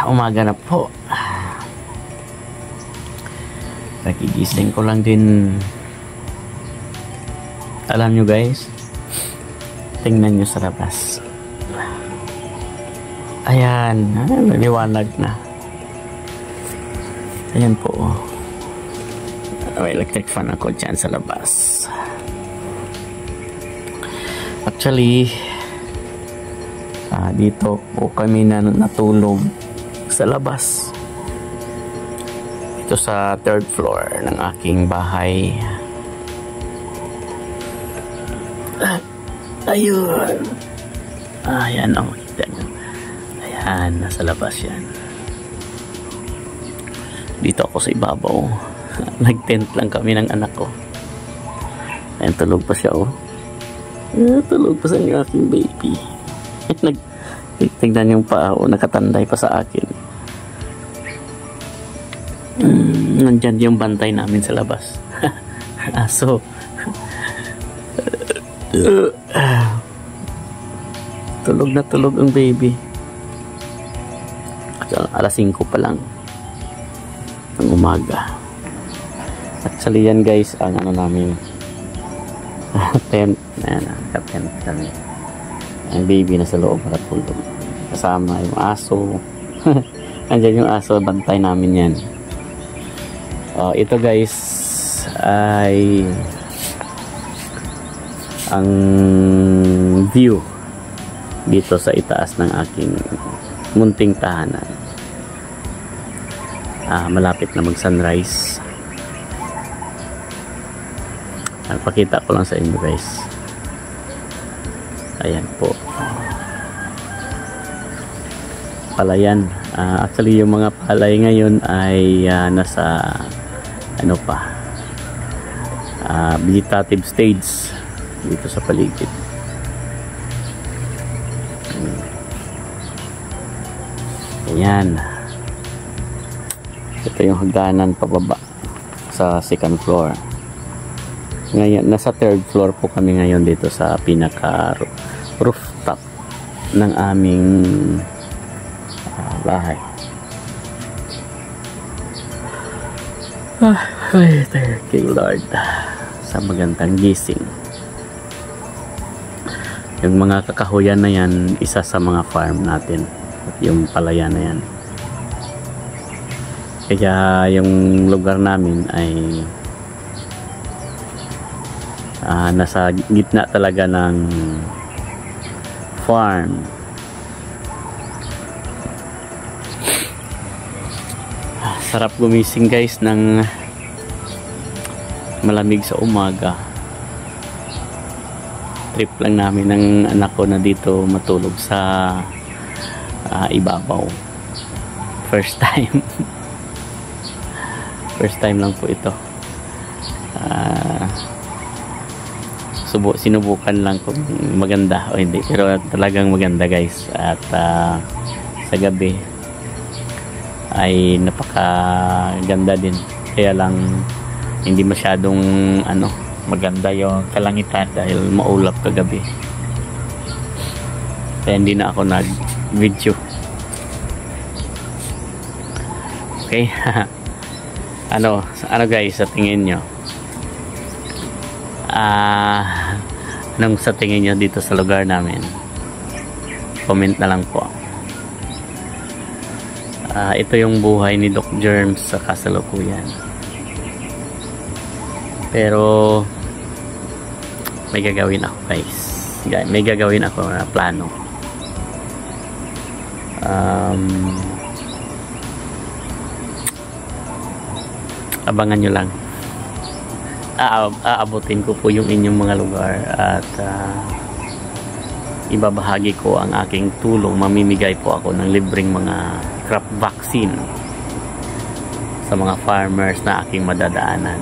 Umaga na po. Nagigising ko lang din. Alam nyo guys, tingnan nyo sa labas. Ayan, naliwanag na. Ayan po. May electric fan ako dyan sa labas. Actually, dito po kami natulog sa labas. Ito sa 3rd floor ng aking bahay. Ayun. Ayan o, makita nyo. Ayan, nasa labas yan. Dito ako sa ibabaw. Nag-tent lang kami ng anak ko. Ayan, tulog pa siya oh. Tulog pa sa aking baby. Tignan yung paa o nakatanday pa sa akin. Nandyan yung bantay namin sa labas. Aso. Tulog na tulog ang baby. Alas 5 pa lang ng umaga. Actually yan guys, ang ano namin tent. Ayan, naka-tent kami. Ang baby na sa loob para tulog. Kasama yung aso. Andyan yung aso, bantay namin yan. Ito guys ay ang view dito sa itaas ng aking munting tahanan. Malapit na mag-sunrise. Pakita ko lang sa inyo guys. Ayan po. Palayan. Actually yung mga palay ngayon ay nasa ano pa, vegetative stage dito sa paligid. Ayan. Ito yung hagdanan pababa sa 2nd floor. Ngayon, nasa 3rd floor po kami ngayon dito sa pinaka rooftop ng aming bahay. Thank you Lord sa magandang gising. Yung mga kakahuyan na yan, isa sa mga farm natin. Yung palayan na yan. Kaya yung lugar namin ay nasa gitna talaga ng farm. Sarap gumising guys ng malamig sa umaga. Trip lang namin ng anak ko na dito matulog sa ibabaw. First time. First time lang po ito. Sinubukan lang kung maganda o hindi, pero talagang maganda guys. At sa gabi ay napakaganda din. Kaya lang hindi masyadong maganda yung kalangitan dahil maulap kagabi. Kaya hindi na ako nag-video. Okay. ano guys, sa tingin nyo? Anong sa tingin nyo dito sa lugar namin? Comment na lang po. Ito yung buhay ni Doc Germs sa kasalukuyan. Pero may gagawin ako guys. May gagawin ako na plano. Abangan nyo lang. Aabutin ko po yung inyong mga lugar at ibabahagi ko ang aking tulong. Mamimigay po ako ng libreng mga crop vaccine sa mga farmers na aking madadaanan.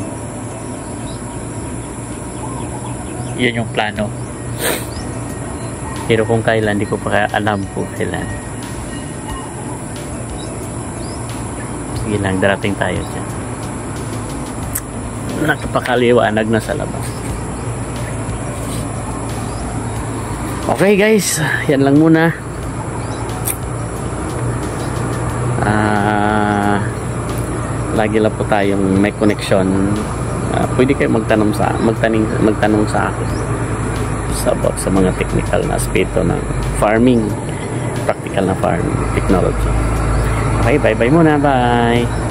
Yun yung plano. Pero kung kailan, di ko pa alam po kailan. Sige lang, darating tayo dyan. Nakapakaliwanag na sa labas. Okay guys, yan lang muna. lagi lang po tayong may connection. Pwede kayo magtanong sa akin sa mga technical na aspeto ng farming, practical na farming technology. Okay, bye bye muna, bye.